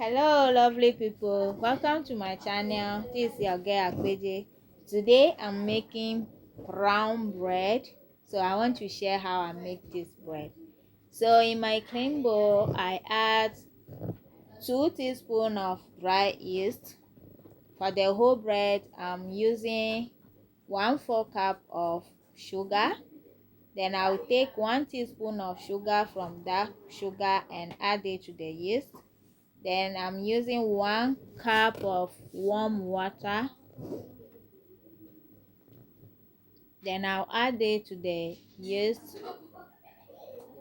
Hello lovely people, welcome to my channel. This is your girl Akpeje. Today I'm making brown bread, so I want to share how I make this bread. So in my clean bowl I add 2 teaspoons of dry yeast. For the whole bread I'm using 1/4 cup of sugar. Then I'll take 1 teaspoon of sugar from that sugar and add it to the yeast. Then I'm using 1 cup of warm water. Then I'll add it to the yeast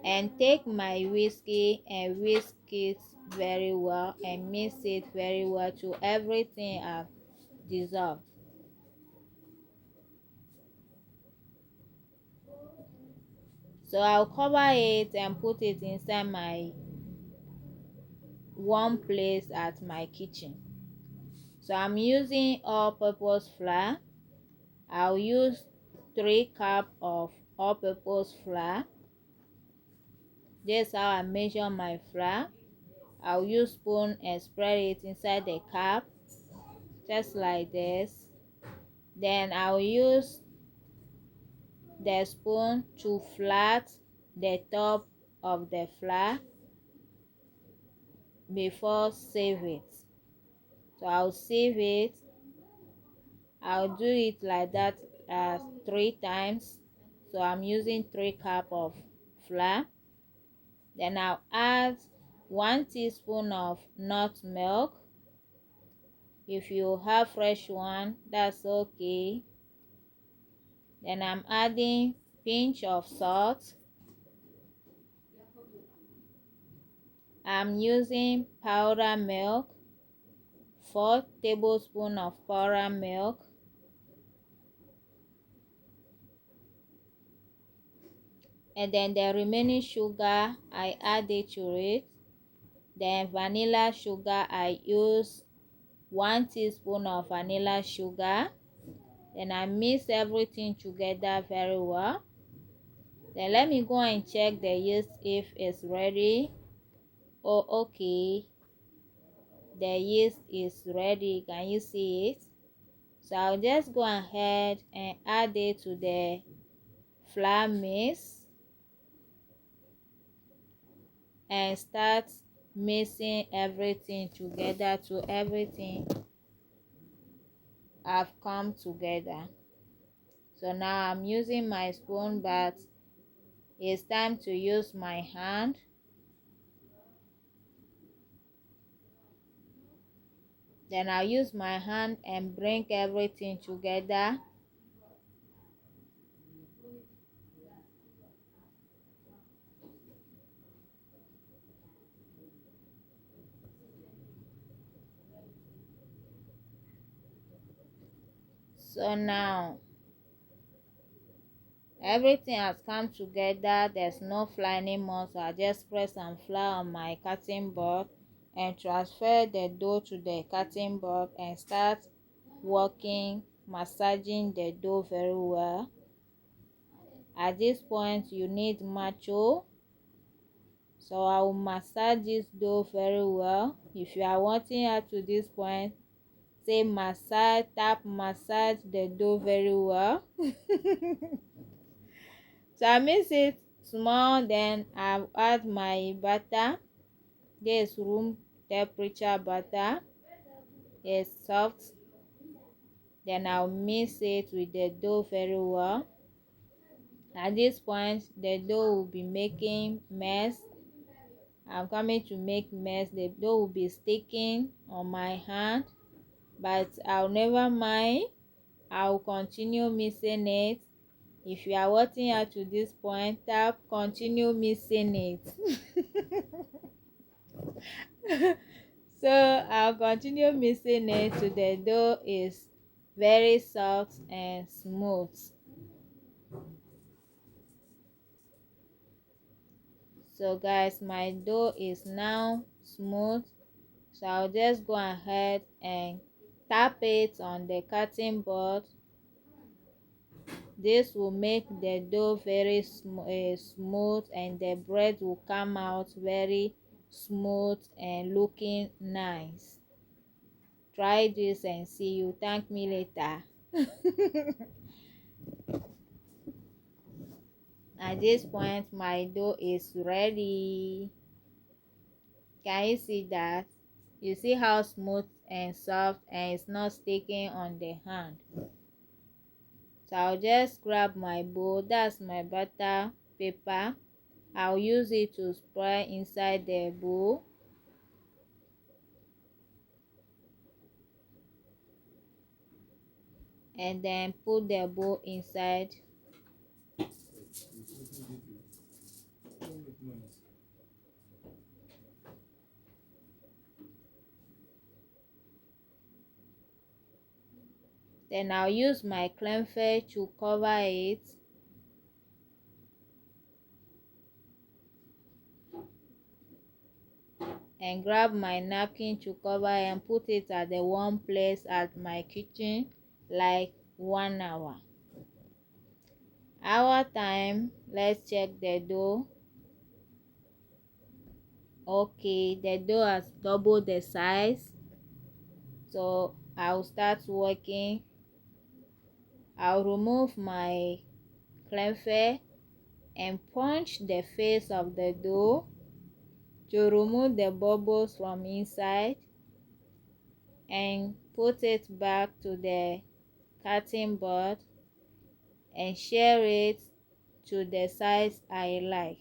and take my whiskey and whisk it very well and mix it very well to everything I've dissolved. So I'll cover it and put it inside my warm place at my kitchen. So I'm using all-purpose flour. I'll use 3 cups of all-purpose flour. This is how I measure my flour. I'll use spoon and spread it inside the cup just like this. Then I'll use the spoon to flat the top of the flour before sieve it. So I'll sieve it. I'll do it like that 3 times. So I'm using 3 cups of flour. Then I'll add 1 teaspoon of nut milk. If you have fresh one, that's okay. Then I'm adding pinch of salt. I'm using powder milk, 4 tablespoons of powder milk. And then the remaining sugar, I add it to it. Then vanilla sugar, I use 1 teaspoon of vanilla sugar. Then I mix everything together very well. Then let me go and check the yeast if it's ready. Oh, okay, the yeast is ready. Can you see it? So I'll just go ahead and add it to the flour mix and start mixing everything together to everything have come together. So now I'm using my spoon, but it's time to use my hand. Then I'll use my hand and bring everything together. So now everything has come together. There's no flour anymore, so I just spread some flour on my cutting board and transfer the dough to the cutting board and start working, massaging the dough very well. At this point you need macho, so I will massage this dough very well. If you are wanting up to this point, say massage, tap massage the dough very well. So I mix it small, then I'll add my butter. This room temperature butter is soft. Then I'll mix it with the dough very well. At this point the dough will be making mess. I'm coming to make mess. The dough will be sticking on my hand, but I'll never mind. I'll continue mixing it. If you are watching up to this point, tap continue mixing it. So I'll continue mixing it till the dough is very soft and smooth. So guys, my dough is now smooth, so I'll just go ahead and tap it on the cutting board. This will make the dough very smooth and the bread will come out very smooth and looking nice. Try this and see. You thank me later. At this point my dough is ready. Can you see that? You see how smooth and soft, and it's not sticking on the hand. So I'll just grab my bowl, that's my butter paper. I'll use it to spread inside the bowl. And then put the bowl inside. Then I'll use my cling film to cover it. And grab my napkin to cover and put it at the warm place at my kitchen like 1 hour. Hour time, let's check the dough. Okay, the dough has doubled the size. So I'll start working. I'll remove my cling film and punch the face of the dough to remove the bubbles from inside, and put it back to the cutting board and share it to the size I like.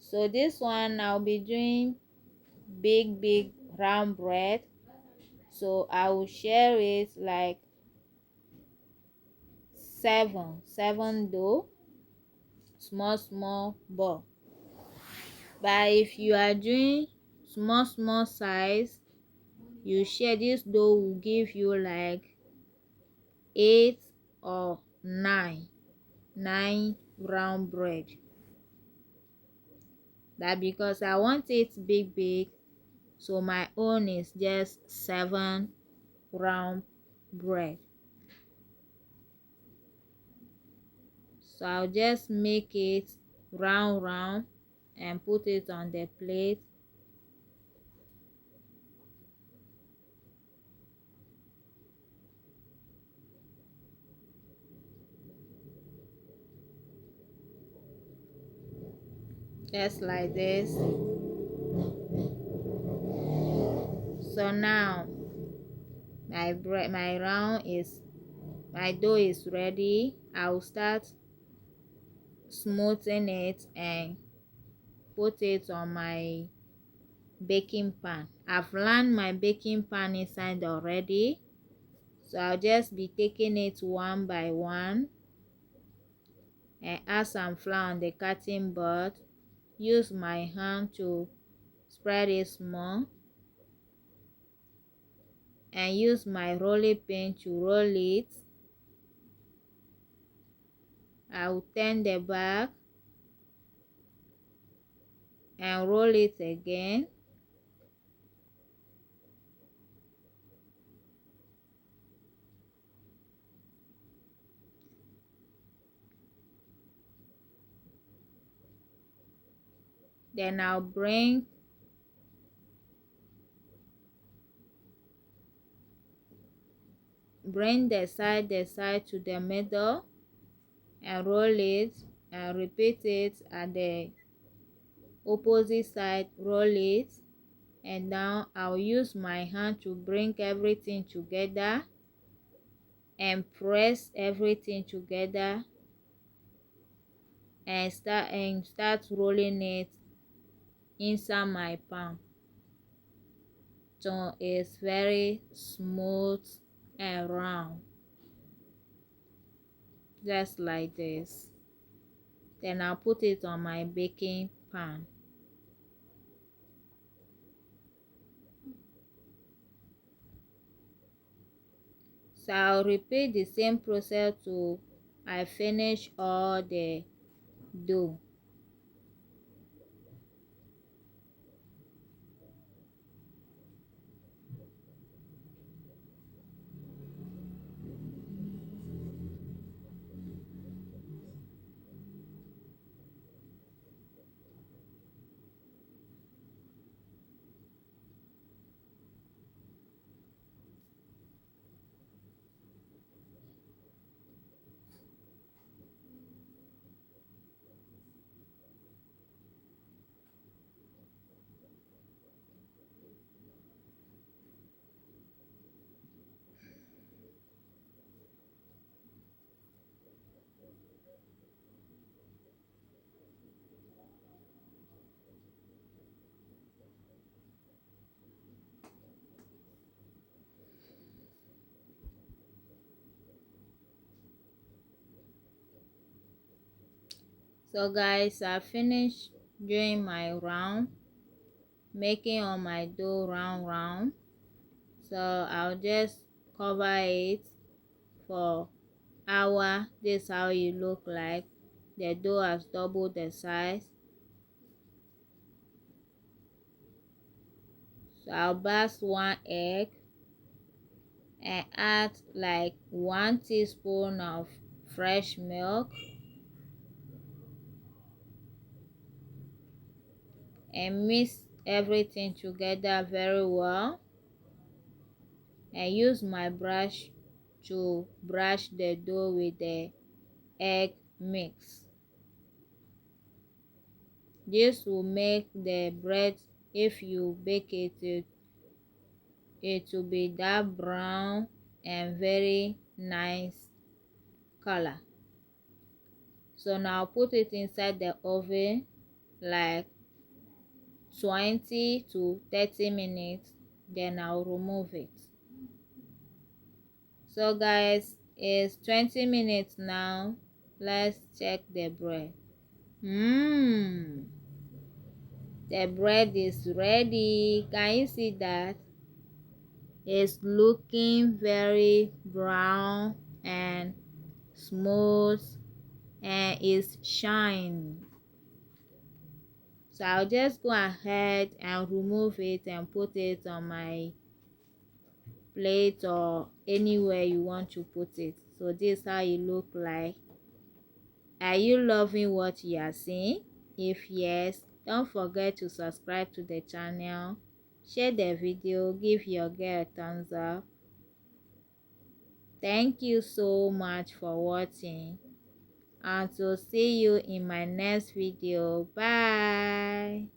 So this one I'll be doing big round bread, so I will share it like seven dough, small ball. But if you are doing small size, you share this dough will give you like 8 or 9 round bread. That because I want it big, so my own is just 7 round bread. So I'll just make it round and put it on the plate. Just like this. So now my dough is ready. I'll start smoothing it and put it on my baking pan. I've lined my baking pan inside already, so I'll just be taking it one by one and add some flour on the cutting board. Use my hand to spread it small and use my rolling pin to roll it. I'll turn the back and roll it again. Then I'll bring the side to the middle and roll it, and repeat it at the opposite side, roll it. And now I'll use my hand to bring everything together and press everything together and start rolling it inside my palm, so it's very smooth and round, just like this. Then I'll put it on my baking pan. So I'll repeat the same process till I finish all the dough. So guys, I finished doing my round, making all my dough round. So I'll just cover it for hour. This is how it look like. The dough has doubled the size. So I'll burst one egg and add like 1 teaspoon of fresh milk and mix everything together very well, and use my brush to brush the dough with the egg mix. This will make the bread, if you bake it will be that brown and very nice color. So now put it inside the oven like 20 to 30 minutes, then I'll remove it. So guys, it's 20 minutes now. Let's check the bread. The bread is ready. Can you see that? It's looking very brown and smooth and it's shine. So I'll just go ahead and remove it and put it on my plate or anywhere you want to put it. So this is how it look like. Are you loving what you are seeing? If yes, don't forget to subscribe to the channel, share the video, give your girl a thumbs up. Thank you so much for watching, and to see you in my next video. Bye.